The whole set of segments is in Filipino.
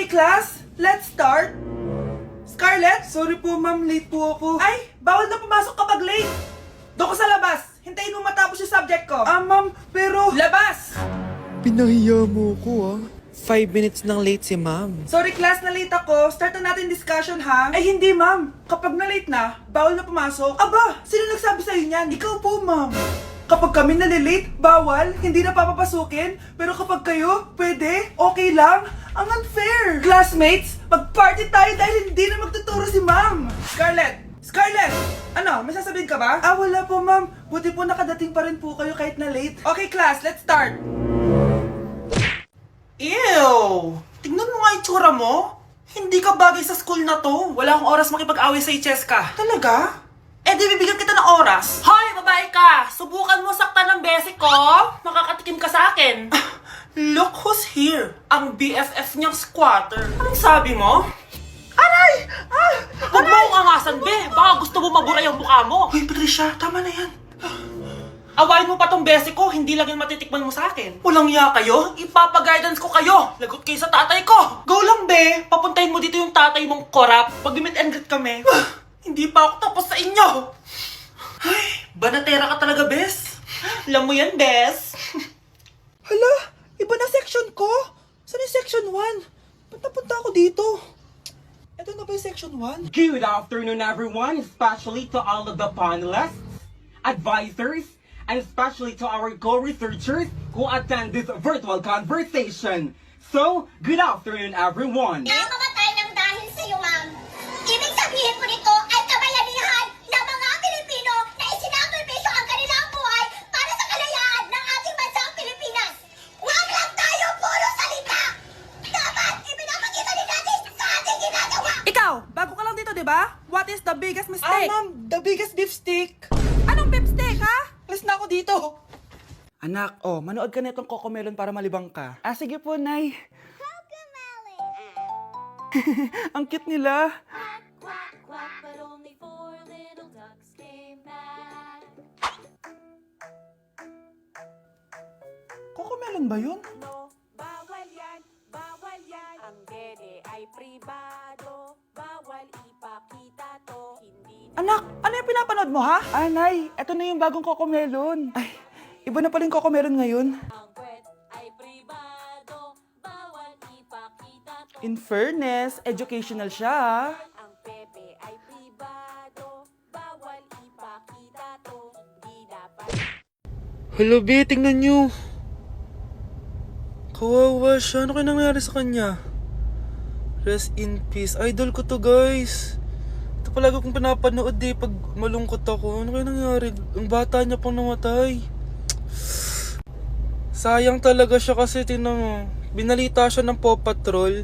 Okay, class, let's start. Scarlett? Sorry po, ma'am. Late po ako. Ay, bawal na pumasok kapag late. Doon ko sa labas. Hintayin mo matapos yung subject ko. Ma'am, pero... Labas! Pinahiya mo ko 5 minutes nang late si ma'am. Sorry, class, na late ako. Start na natin discussion, ha? Ay, hindi, ma'am. Kapag na late na, bawal na pumasok. Aba, sino nagsabi sa'yo niyan? Ikaw po, ma'am. Kapag kami nalilate, bawal, hindi na papapasukin. Pero kapag kayo, pwede, okay lang. Ang unfair! Classmates, mag-party tayo dahil hindi na magtuturo si ma'am. Scarlett! Scarlett! Ano, may sasabihin ka ba? Wala po, ma'am. Buti po nakadating pa rin po kayo kahit na late. Okay, class, let's start. Ew! Tingnan mo nga yung tsura mo. Hindi ka bagay sa school na to. Wala akong oras makipag-away sa Cheska. Talaga? Eh di bibigyan kita ng oras. Hoy, babae ka! Subukan mo saktan ng basic ko. Makakatikim ka sa akin. Look who's here. Ang BFF niyang squatter. Anong sabi mo? Aray! Huwag mo akong angasan, be. Baka gusto mo mabura yung mukha mo. Hoy, Patricia, tama na yan. Awayin mo pa tong basic ko, hindi lang yung matitikman mo sa akin. Walang iya kayo, ipapa-guidance ko kayo. Lagot kayo sa tatay ko. Go lang, be. Papuntahin mo dito yung tatay mong korap. Pag-meet and greet kami. Hindi pa ako tapos sa inyo. Ay, banatera ka talaga, bes. Alam mo yan, bes. Hala, iba na section ko. Saan yung section 1? Ba't napunta ako dito? Ito na ba yung section 1? Good afternoon, everyone, especially to all of the panelists, advisors, and especially to our co-researchers who attend this virtual conversation. So, good afternoon, everyone. Nakamatay ng dahil sa iyo, ma'am. Ibig sabihin po nito ay kabayanihan ng mga Pilipino na isinakripisyo ang kanilang buhay para sa kalayaan ng ating bansang Pilipinas. Huwag lang tayo puro salita. Dapat ipinapakita din natin sa ating ginagawa. Ikaw, bago ka lang dito, di ba? What is the biggest mistake? Ma'am, the biggest beef stick. Anong beef steak, ha? Alis na ako dito. Anak, manood ka na itong Cocomelon para malibang ka. Sige po, Nay. Ang cute nila. Quack, quack, but only 4 little ducks came back. Cocomelon ba yun? No, bawal yan, bawal yan. Ang dede ay pribado, bawal ipakita to. Hindi Anak, ano yung pinapanood mo, ha? Nay, eto na yung bagong Cocomelon. Ay, iba na pala yung Cocomelon ngayon. ang kwet ay pribado, bawal ipakita to. In fairness, educational siya, ha? Ang pepe ay pribado, bawal ipakita to. Hindi dapat. Hello, be, tingnan nyo. Kawawa siya. Ano kaya nangyari sa kanya? Rest in peace. Idol ko to, guys. Ito palagi kong pinapanood pag malungkot ako. Ano kaya nangyari? Ang bata niya pang namatay. Sayang talaga siya kasi tingnan mo. Binalita siya ng Paw Patrol.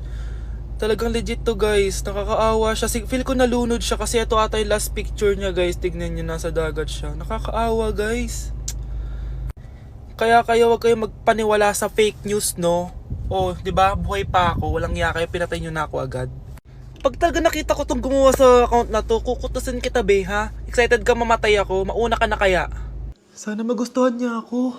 Talagang legit to, guys. Nakakaawa siya. Feel ko nalunod siya kasi ito ata yung last picture niya, guys. Tignan niyo, nasa dagat siya. Nakakaawa, guys. Kaya kayo wag kayo magpaniwala sa fake news, no? 'Di ba? Buhay pa ako, walang iya kayo, pinatay niyo na ako agad. Pag talaga nakita ko tong gumawa sa account na to, kukutusin kita, be, ha? Excited ka mamatay ako, mauna ka na kaya. Sana magustuhan niya ako.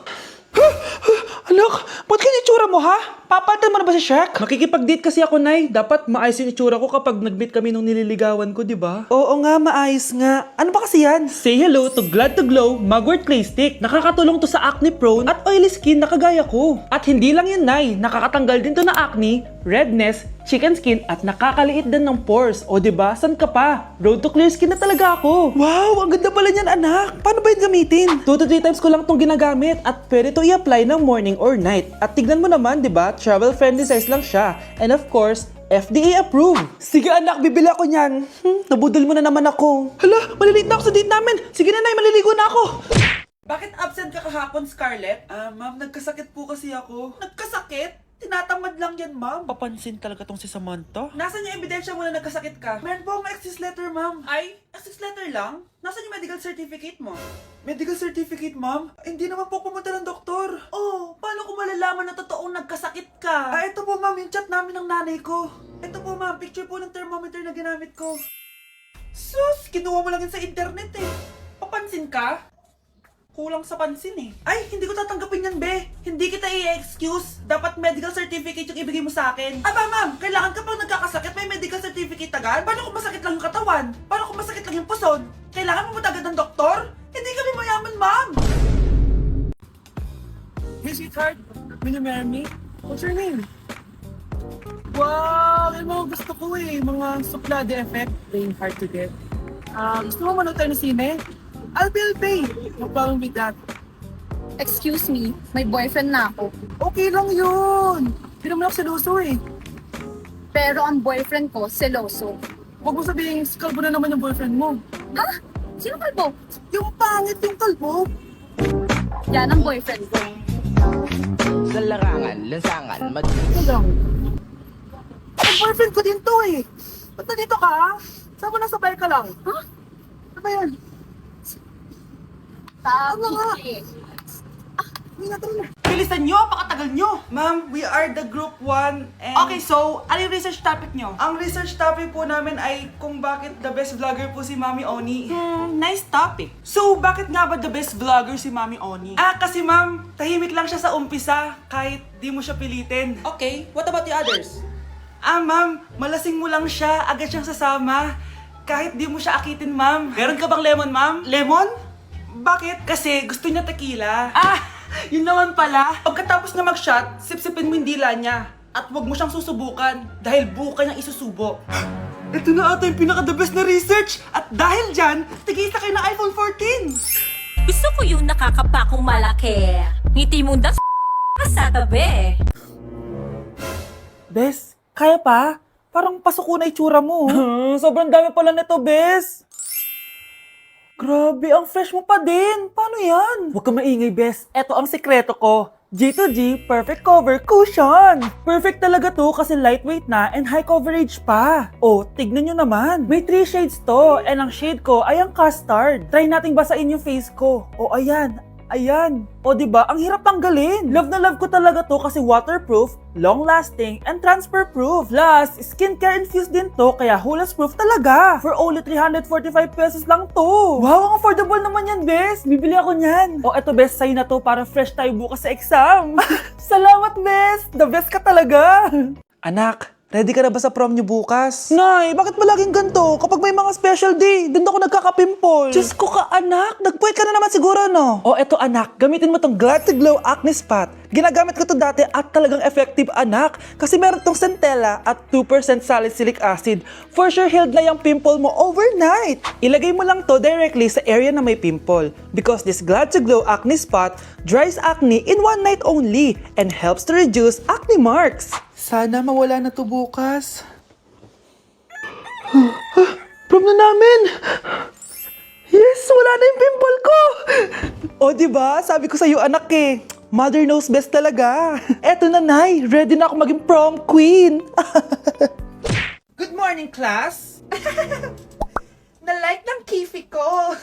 Anak, ba't ganyan itsura mo, ha? Papalitan mo na ba si Shrek? Makikipag-date kasi ako, Nay. Dapat maayos yung itsura ko kapag nag-meet kami nung nililigawan ko, di ba? Oo nga, maayos nga. Ano ba kasi yan? Say hello to Glad to Glow Mugwort Clay Stick. Nakakatulong to sa acne prone at oily skin na kagaya ko. At hindi lang yun, Nay. Nakakatanggal din to na acne, redness, chicken skin at nakakaliit din ng pores. O di ba? San ka pa? Road to clear skin na talaga ako. Wow, ang ganda pala niyan, anak. Paano ba yun gamitin? 2 to 3 times ko lang tong ginagamit at pwede to i-apply ng morning or night. At tignan mo naman, di ba? Travel friendly size lang siya. And of course, FDA approved. Sige anak, bibili ako niyan. Nabudol mo na naman ako. Hala, malilate na ako sa date namin. Sige na, Nay, maliligo na ako. Bakit absent ka kahapon, Scarlett? Ma'am, nagkasakit po kasi ako. Nagkasakit? Tinatamad lang yan, ma'am. Papansin talaga tong si Samantha. Nasaan yung ebidensya mo na nagkasakit ka? Meron po akong excuse letter, ma'am. Ay, excuse letter lang? Nasaan yung medical certificate mo? Medical certificate, ma'am? Hindi naman po pumunta ng doktor. Oh, paano ko malalaman na totoong nagkasakit ka? Ito po, ma'am, yung chat namin ng nanay ko. Ito po, ma'am, picture po ng thermometer na ginamit ko. Sus, kinuha mo lang yun sa internet eh. Papansin ka? Kulang sa pansin eh. Ay, hindi ko tatanggapin yan, be. Hindi kita i-excuse. Dapat medical certificate yung ibigay mo sa akin. Aba, ma'am, kailangan ka pang agad? Paano kung masakit lang yung katawan? Paano kung masakit lang yung puson? Kailangan mo agad ng doktor? Hindi kami mayaman, ma'am! Hey, sweetheart. Will you marry me? What's your name? Wow! Yung mga gusto ko mga suplade effect. Playing hard to get. Gusto mo manood tayo ng sine? I'll pay. No problem with that. Excuse me, may boyfriend na ako. Okay lang yun. Hindi naman ako seloso Pero ang boyfriend ko, seloso. Huwag mo sabihin, kalbo na naman yung boyfriend mo. Ha? Sino kalbo? Yung pangit yung kalbo. Yan ang boyfriend ko. Sa larangan, lansangan, Ito lang. Ang boyfriend ko din to Ba't nandito ka? Saan mo nasabay ka lang? Ha? Ano ba yan? Sabi nga? eh. Hindi na tara na. Bilisan nyo, pakatagal nyo! Ma'am, we are the group 1 and... Okay, so, ano yung research topic nyo? Ang research topic po namin ay kung bakit the best vlogger po si Mami Oni. Nice topic. So, bakit nga ba the best vlogger si Mami Oni? Kasi ma'am, tahimik lang siya sa umpisa kahit di mo siya pilitin. Okay, what about the others? Ma'am, malasing mo lang siya, agad siyang sasama. Kahit di mo siya akitin, ma'am. Meron ka bang lemon, ma'am? Lemon? Bakit? Kasi gusto niya tequila. Yun naman pala. Pagkatapos niya mag-shot, sipsipin mo yung dila niya. At huwag mo siyang susubukan dahil buka niyang isusubo. Ito na ata yung pinaka-the best na research. At dahil dyan, tigisa kayo ng iPhone 14. Gusto ko yung nakakapakong malaki. Ngiti mo daw sa tabi. Bes, kaya pa? Parang pasuko na itsura mo. Sobrang dami pala nito, Bes. Grabe, ang fresh mo pa din. Paano yan? Huwag ka maingay, Bes. Eto ang sekreto ko. G2G Perfect Cover Cushion. Perfect talaga to kasi lightweight na and high coverage pa. Oh, tignan nyo naman. May 3 shades to and ang shade ko ay ang custard. Try nating basain yung face ko. Oh, ayan. Ayan. O diba, ang hirap tanggalin. Love na love ko talaga to kasi waterproof, long-lasting, and transfer-proof. Plus, skincare infused din to kaya hulas-proof talaga. For only 345 pesos lang to. Wow, ang affordable naman yan, Bes. Bibili ako niyan. O eto, Bes, sa'yo na to para fresh tayo bukas sa exam. Salamat, Bes. The best ka talaga. Anak, ready ka na ba sa prom niyo bukas? Nay, bakit ba laging ganito? Kapag may mga special day, doon ako nagkaka-pimple. Diyos ko ka, anak. Nagpuwit ka na naman siguro, no? O, eto, anak. Gamitin mo tong Glad to Glow Acne Spot. Ginagamit ko to dati at talagang effective, anak. Kasi meron tong centella at 2% salicylic acid. For sure, healed na yung pimple mo overnight. Ilagay mo lang to directly sa area na may pimple. Because this Glad to Glow Acne Spot dries acne in 1 night only and helps to reduce acne marks. Sana mawala na to bukas. Prom na namin! Yes! Wala na yung pimple ko! O diba? Sabi ko sa'yo anak Mother knows best talaga. Eto na, Nay. Ready na ako maging prom queen. Good morning, class. Na-like ng kifi ko.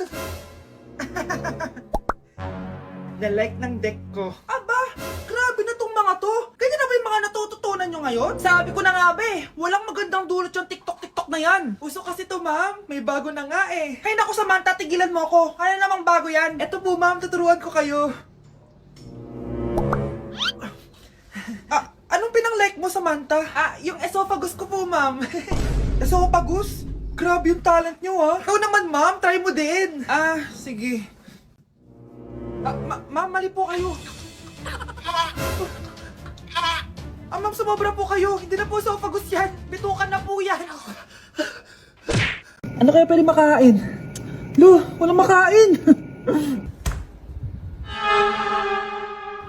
Na-like ng deck ko. Aba, grabe na tong mga to. Ganyan na ba yung mga natututunan nyo ngayon? Sabi ko na nga walang magandang dulot yung TikTok na yan. Uso kasi to, ma'am. May bago na nga Hay naku, Samantha, tigilan mo ako. Ano namang bago yan? Eto po, ma'am, tuturuan ko kayo. Anong pinang-like mo, Samantha? Yung esophagus ko po, ma'am. Esophagus? Grabe yung talent nyo, ha? Ikaw naman, ma'am. Try mo din. Sige. Ma'am, mali po kayo. Ma'am, sumobra po kayo. Hindi na po esophagus yan. Bitukan na po yan. Ano kaya pwede makain? Lo, walang makain.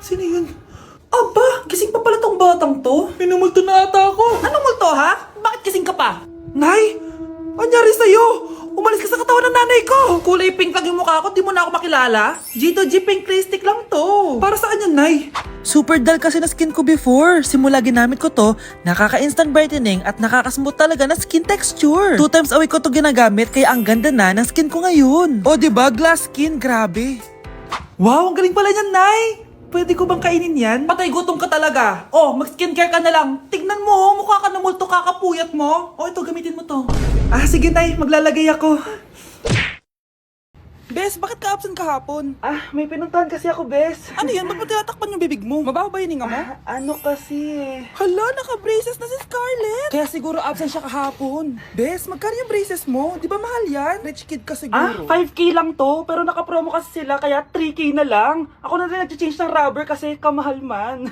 Sino yun? Aba, gising pa pala tong batang to. Minumulto na ata ako. Anong multo, ha? Bakit gising ka pa? Nay, anyari sa'yo? Umalis ka sa katawan ng nanay ko. Kulay pink lang yung mukha ko, di mo na ako makilala. G2G pink clay stick lang to. Para saan yan, Nay? Super dull kasi na skin ko before. Simula ginamit ko to, nakaka-instant brightening at nakaka-smooth talaga na skin texture. 2 times a week ko to ginagamit kaya ang ganda na ng skin ko ngayon. O diba, glass skin, grabe. Wow, ang galing pala niyan, Nay. Pwede ko bang kainin yan? Patay gutom ka talaga. Oh, mag-skincare ka na lang. Tignan mo, mukha ka na multo kakapuyat mo. Oh, ito, gamitin mo to. Sige, Nay, maglalagay ako. Bes, bakit ka absent kahapon? May pinuntahan kasi ako, Bes. Ano yan? Ba't mo tinatakpan yung bibig mo? Mabaho ba yung hininga mo? Ano kasi? Hala, naka-braces na si Scarlett. Kaya siguro absent siya kahapon. Bes, magkano yung braces mo? Di ba mahal yan? Rich kid ka siguro. 5K lang to, pero naka-promo kasi sila, kaya 3K na lang. Ako na rin nag-change ng rubber kasi kamahal man.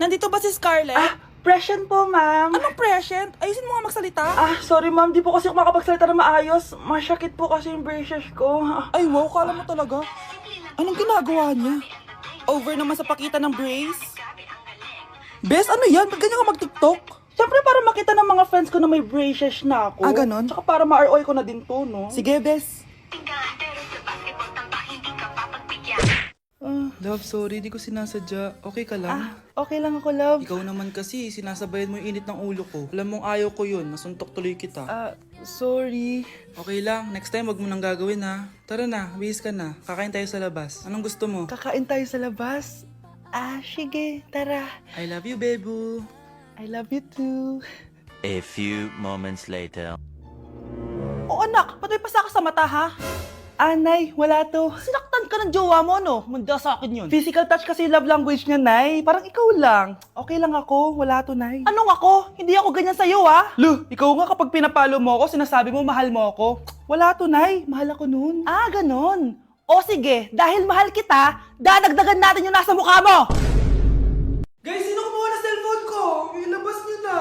Nandito ba si Scarlett? Present po, ma'am. Anong present? Ayusin mo nga magsalita. Sorry ma'am, di po kasi ako makapagsalita na maayos. Masyakit po kasi yung braces ko. Ay wow, kala mo talaga. Anong ginagawa niya? Over naman sa pakita ng brace? Bes, ano yan? Ba't ganyan ka mag-tiktok? Siyempre para makita ng mga friends ko na may braces na ako. Ganon? Tsaka para ma-ROI ko na din to, no? Sige, Bes. Love, sorry, di ko sinasadya. Okay ka lang? Okay lang ako, love. Ikaw naman kasi, sinasabayan mo yung init ng ulo ko. Alam mong ayaw ko yun, nasuntok tuloy kita. Sorry. Okay lang, next time wag mo nang gagawin ha. Tara na, bihis ka na. Kakain tayo sa labas. Anong gusto mo? Kakain tayo sa labas. Sige, tara. I love you, Bebu. I love you too. A few moments later. Oh anak, ba't may pasa ka sa mata ha? Nay, wala to. Sinaktan ka ng jowa mo, no? Manda sa akin yun. Physical touch kasi yung love language niya, Nay. Parang ikaw lang. Okay lang ako, wala to, Nay. Anong ako? Hindi ako ganyan sa'yo, ha? Lu, ikaw nga kapag pinapalo mo ako, sinasabi mo mahal mo ako. Wala to, Nay. Mahal ako nun. Ganon. O sige, dahil mahal kita, dadagdagan natin yung nasa mukha mo! Guys, sino kumuha na cellphone ko? Ilabas niyo na.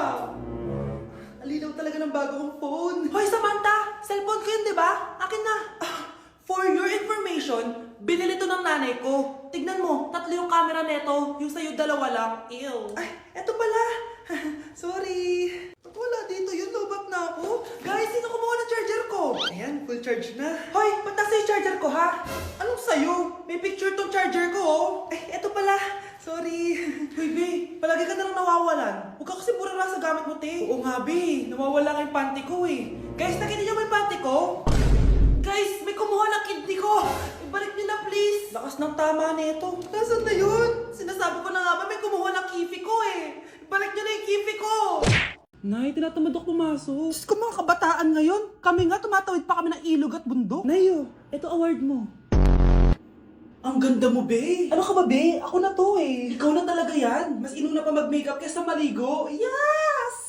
Alinaw talaga ng bago kong phone. Hoy, Samantha! Cellphone ko yun, di ba? Akin na. For your information, binili to ng nanay ko. Tignan mo, 3 yung camera neto. Yung sa'yo 2 lang. Ew. Ay, eto pala. Sorry. Ba't wala dito yun? Lobat na ako. Guys, sino kumuha ng charger ko? Ayan, full charge na. Hoy, ba't nasa yung charger ko, ha? Anong sa'yo? May picture tong charger ko, oh. Ay, eto pala. Sorry. Hoy, Be, palagi ka na lang nawawalan. Huwag ka kasi burara sa gamit mo, te. Oo nga, Be. Nawawala nga yung panty ko, eh. Guys, nakita niyo ba yung panty ko? Guys, may kumuha ng kidney ko! Ibalik niyo na, please! Lakas ng tama nito. Nasaan na yun? Sinasabi ko na nga ba, may kumuha ng kifi ko eh! Ibalik niyo na yung kifi ko! Nay, tinatamad ako pumasok. Diyos ko, mga kabataan ngayon. Kami nga, tumatawid pa kami ng ilog at bundok. Nayo, ito award mo. Ang ganda mo, Be! Ano ka ba, Be? Ako na to eh. Ikaw na talaga yan. Mas inuna pa mag-makeup kaysa maligo. Yes!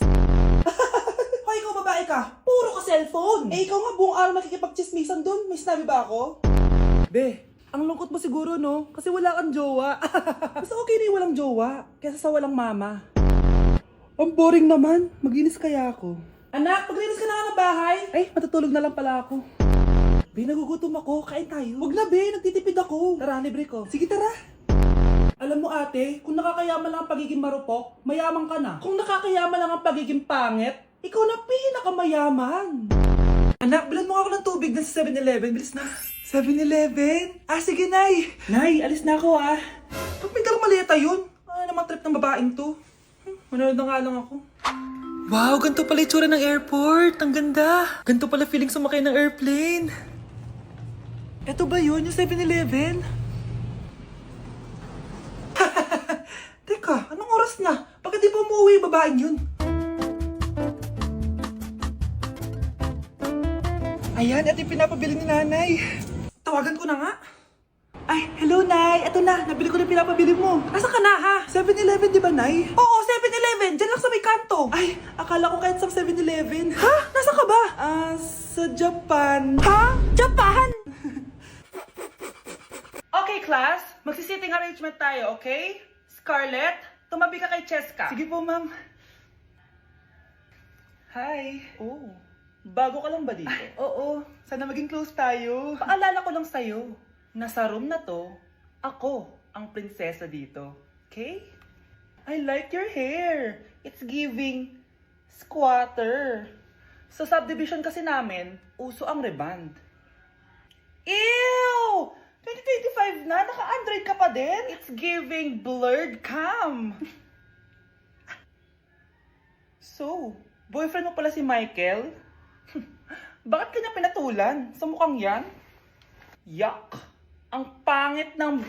Hoy, ikaw babae ka. Puro ka cellphone. Ikaw nga buong araw nakikipagchismisan dun. May sinabi ba ako? Be, ang lungkot mo siguro, no? Kasi wala kang jowa. Mas okay na yung walang jowa kaysa sa walang mama. Ang boring naman. Maginis kaya ako. Anak, paglinis ka na nga ng bahay. Ay, matutulog na lang pala ako. Be, nagugutom ako. Kain tayo. Huwag na, Be. Nagtitipid ako. Tara, libre ko. Sige, tara. Alam mo ate, kung nakakayaman lang ang pagiging marupok, mayaman ka na. Kung nakakayaman lang ang pagiging pangit, ikaw na pinakamayaman. Anak, bilan mo ako ng tubig na sa 7-Eleven. Bilis na. 7-Eleven? Sige, Nay. Nay, alis na ako, Ba't may dalang maleta yun? Ano naman trip ng babaeng to? Manonood na nga lang ako. Wow, ganito pala itsura ng airport. Ang ganda. Ganito pala feeling sumakay ng airplane. Eto ba yun, yung 7-Eleven? Teka, anong oras na? Bakit di pa umuwi yung babaeng yun? Ayan, ito yung pinapabili ni nanay. Tawagan ko na nga. Ay, hello, Nay. Eto na, nabili ko na pinapabili mo. Asa ka na, ha? 7-Eleven, di ba, Nay? Oo, 7-Eleven. Diyan lang sa may kanto. Ay, akala ko kahit sa 7-Eleven. Ha? Nasa ka ba? Sa Japan. Ha? Japan? Okay, class. Magsi-sitting arrangement tayo, okay? Scarlett, tumabi ka kay Cheska. Sige po, ma'am. Hi. Oh, bago ka lang ba dito? Oo, sana maging close tayo. Paalala ko lang sa'yo, nasa room na to, ako ang prinsesa dito. Okay? I like your hair. It's giving squatter. Sa subdivision kasi namin, uso ang reband. Ew! 2025 na, naka-Android ka pa din? It's giving blurred cam. So, boyfriend mo pala si Michael? Bakit kanya pinatulan? Sa mukhang yan? Yuck! Ang pangit ng...